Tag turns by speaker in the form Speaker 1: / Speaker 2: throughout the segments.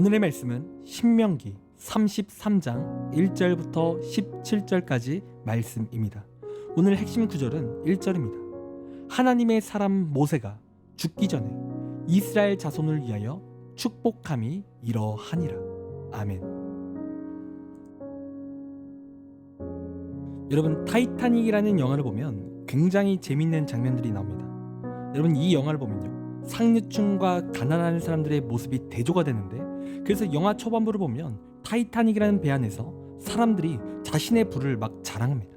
Speaker 1: 오늘의 말씀은 신명기 33장 1절부터 17절까지 말씀입니다. 오늘 핵심 구절은 1절입니다. 하나님의 사람 모세가 죽기 전에 이스라엘 자손을 위하여 축복함이 이러하니라. 아멘. 여러분, 타이타닉이라는 영화를 보면 굉장히 재밌는 장면들이 나옵니다. 여러분, 이 영화를 보면요, 상류층과 가난한 사람들의 모습이 대조가 되는데, 그래서 영화 초반부를 보면 타이타닉이라는 배 안에서 사람들이 자신의 부를 막 자랑합니다.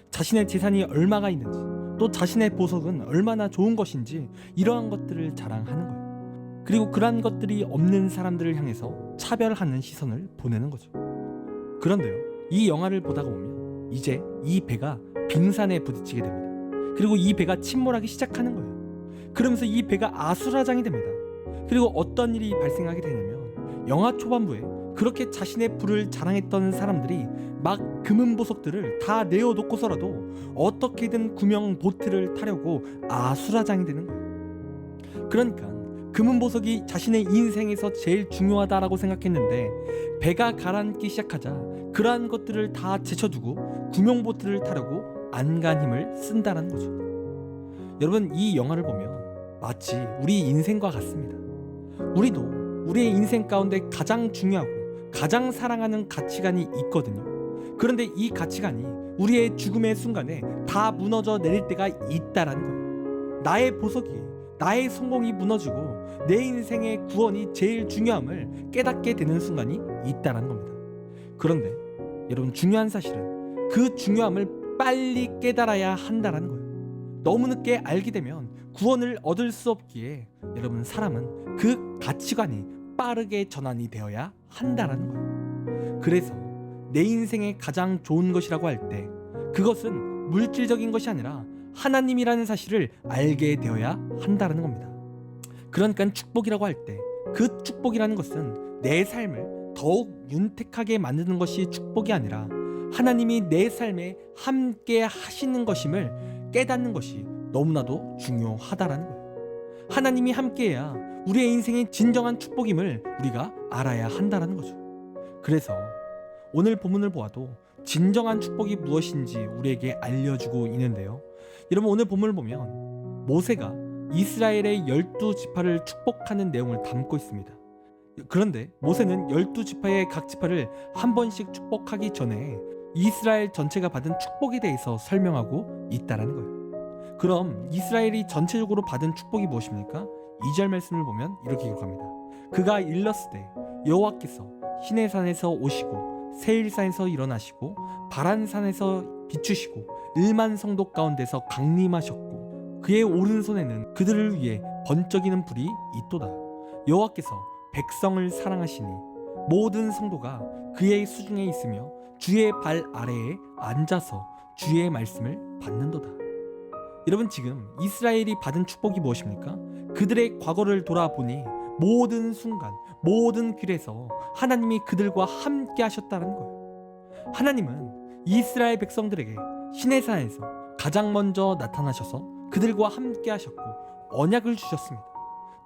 Speaker 1: 자신의 재산이 얼마가 있는지, 또 자신의 보석은 얼마나 좋은 것인지, 이러한 것들을 자랑하는 거예요. 그리고 그러한 것들이 없는 사람들을 향해서 차별하는 시선을 보내는 거죠. 그런데요, 이 영화를 보다가 보면 이제 이 배가 빙산에 부딪히게 됩니다. 그리고 이 배가 침몰하기 시작하는 거예요. 그러면서 이 배가 아수라장이 됩니다. 그리고 어떤 일이 발생하게 되냐면, 영화 초반부에 그렇게 자신의 부를 자랑했던 사람들이 막 금은 보석들을 다 내어놓고서라도 어떻게든 구명 보트를 타려고 아수라장이 되는 거예요. 그러니까 금은 보석이 자신의 인생에서 제일 중요하다라고 생각했는데, 배가 가라앉기 시작하자 그러한 것들을 다 제쳐두고 구명 보트를 타려고 안간 힘을 쓴다는 거죠. 여러분, 이 영화를 보면 마치 우리 인생과 같습니다. 우리도 우리의 인생 가운데 가장 중요하고 가장 사랑하는 가치관이 있거든요. 그런데 이 가치관이 우리의 죽음의 순간에 다 무너져 내릴 때가 있다라는 거예요. 나의 보석이, 나의 성공이 무너지고 내 인생의 구원이 제일 중요함을 깨닫게 되는 순간이 있다라는 겁니다. 그런데 여러분, 중요한 사실은 그 중요함을 빨리 깨달아야 한다라는 거예요. 너무 늦게 알게 되면 구원을 얻을 수 없기에, 여러분, 사람은 그 가치관이 빠르게 전환이 되어야 한다라는 거예요. 그래서 내 인생에 가장 좋은 것이라고 할 때 그것은 물질적인 것이 아니라 하나님이라는 사실을 알게 되어야 한다는 겁니다. 그러니까 축복이라고 할 때 그 축복이라는 것은 내 삶을 더욱 윤택하게 만드는 것이 축복이 아니라 하나님이 내 삶에 함께 하시는 것임을 깨닫는 것이 너무나도 중요하다라는 거예요. 하나님이 함께해야 우리의 인생의 진정한 축복임을 우리가 알아야 한다는 거죠. 그래서 오늘 본문을 보아도 진정한 축복이 무엇인지 우리에게 알려주고 있는데요. 여러분, 오늘 본문을 보면 모세가 이스라엘의 12지파를 축복하는 내용을 담고 있습니다. 그런데 모세는 12지파의 각 지파를 한 번씩 축복하기 전에 이스라엘 전체가 받은 축복에 대해서 설명하고 있다는 거예요. 그럼 이스라엘이 전체적으로 받은 축복이 무엇입니까? 2절 말씀을 보면 이렇게 기록합니다. 그가 일렀으되 여호와께서 시내산에서 오시고 세일산에서 일어나시고 바란산에서 비추시고 1만 성도 가운데서 강림하셨고 그의 오른손에는 그들을 위해 번쩍이는 불이 있도다. 여호와께서 백성을 사랑하시니 모든 성도가 그의 수중에 있으며 주의 발 아래에 앉아서 주의 말씀을 받는도다. 여러분, 지금 이스라엘이 받은 축복이 무엇입니까? 그들의 과거를 돌아보니 모든 순간, 모든 길에서 하나님이 그들과 함께 하셨다는 거예요. 하나님은 이스라엘 백성들에게 시내산에서 가장 먼저 나타나셔서 그들과 함께 하셨고 언약을 주셨습니다.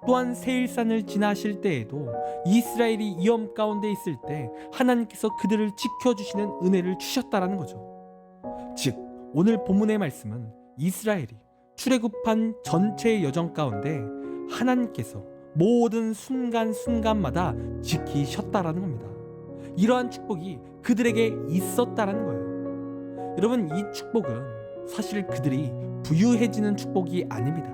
Speaker 1: 또한 세일산을 지나실 때에도 이스라엘이 위험 가운데 있을 때 하나님께서 그들을 지켜주시는 은혜를 주셨다라는 거죠. 즉, 오늘 본문의 말씀은 이스라엘이 출애굽한 전체의 여정 가운데 하나님께서 모든 순간순간마다 지키셨다라는 겁니다. 이러한 축복이 그들에게 있었다라는 거예요. 여러분, 이 축복은 사실 그들이 부유해지는 축복이 아닙니다.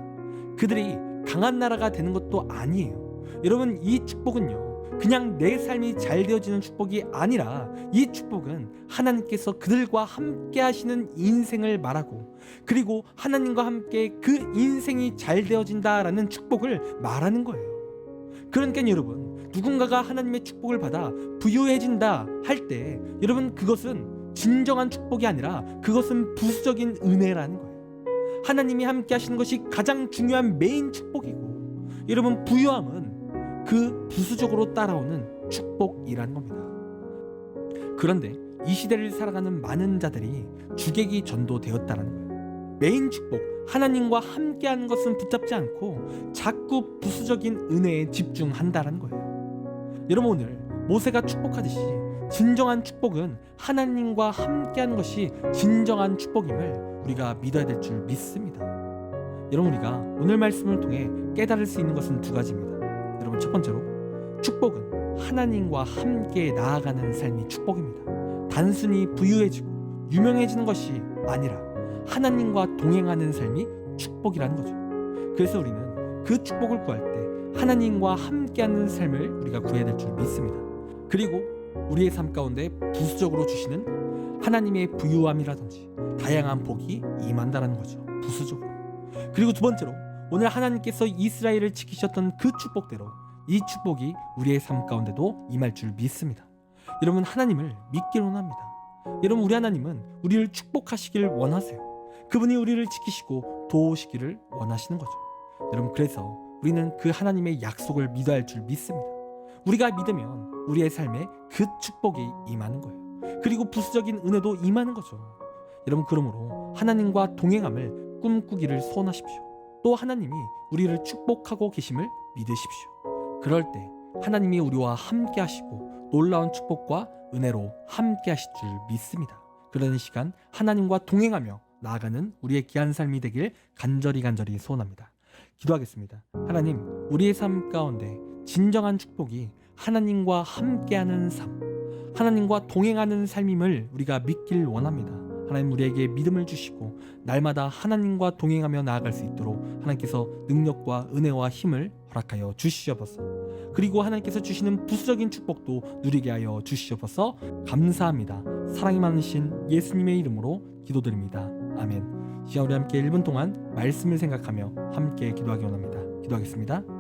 Speaker 1: 그들이 강한 나라가 되는 것도 아니에요. 여러분, 이 축복은요, 그냥 내 삶이 잘 되어지는 축복이 아니라 이 축복은 하나님께서 그들과 함께 하시는 인생을 말하고, 그리고 하나님과 함께 그 인생이 잘 되어진다라는 축복을 말하는 거예요. 그러니까 여러분, 누군가가 하나님의 축복을 받아 부유해진다 할 때, 여러분, 그것은 진정한 축복이 아니라 그것은 부수적인 은혜라는 거예요. 하나님이 함께 하시는 것이 가장 중요한 메인 축복이고, 여러분, 부유함은 그 부수적으로 따라오는 축복이라는 겁니다. 그런데 이 시대를 살아가는 많은 자들이 주객이 전도되었다는 거예요. 메인 축복, 하나님과 함께하는 것은 붙잡지 않고 자꾸 부수적인 은혜에 집중한다는 거예요. 여러분, 오늘 모세가 축복하듯이 진정한 축복은 하나님과 함께하는 것이 진정한 축복임을 우리가 믿어야 될 줄 믿습니다. 여러분, 우리가 오늘 말씀을 통해 깨달을 수 있는 것은 두 가지입니다. 여러분, 첫 번째로 축복은 하나님과 함께 나아가는 삶이 축복입니다. 단순히 부유해지고 유명해지는 것이 아니라 하나님과 동행하는 삶이 축복이라는 거죠. 그래서 우리는 그 축복을 구할 때 하나님과 함께하는 삶을 우리가 구해야 될 줄 믿습니다. 그리고 우리의 삶 가운데 부수적으로 주시는 하나님의 부유함이라든지 다양한 복이 임한다는 거죠. 부수적으로. 그리고 두 번째로 오늘 하나님께서 이스라엘을 지키셨던 그 축복대로 이 축복이 우리의 삶 가운데도 임할 줄 믿습니다. 여러분, 하나님을 믿기를 원합니다. 여러분, 우리 하나님은 우리를 축복하시길 원하세요. 그분이 우리를 지키시고 도우시기를 원하시는 거죠. 여러분, 그래서 우리는 그 하나님의 약속을 믿어야 할 줄 믿습니다. 우리가 믿으면 우리의 삶에 그 축복이 임하는 거예요. 그리고 부수적인 은혜도 임하는 거죠. 여러분, 그러므로 하나님과 동행함을 꿈꾸기를 소원하십시오. 또 하나님이 우리를 축복하고 계심을 믿으십시오. 그럴 때 하나님이 우리와 함께 하시고 놀라운 축복과 은혜로 함께 하실 줄 믿습니다. 그러는 시간 하나님과 동행하며 나아가는 우리의 귀한 삶이 되길 간절히 소원합니다. 기도하겠습니다. 하나님, 우리의 삶 가운데 진정한 축복이 하나님과 함께하는 삶, 하나님과 동행하는 삶임을 우리가 믿길 원합니다. 하나님, 우리에게 믿음을 주시고 날마다 하나님과 동행하며 나아갈 수 있도록 하나님께서 능력과 은혜와 힘을 허락하여 주시옵소서. 그리고 하나님께서 주시는 부수적인 축복도 누리게 하여 주시옵소서. 감사합니다. 사랑이 많으신 예수님의 이름으로 기도드립니다. 아멘. 시간 우리 함께 1분 동안 말씀을 생각하며 함께 기도하기 원합니다. 기도하겠습니다.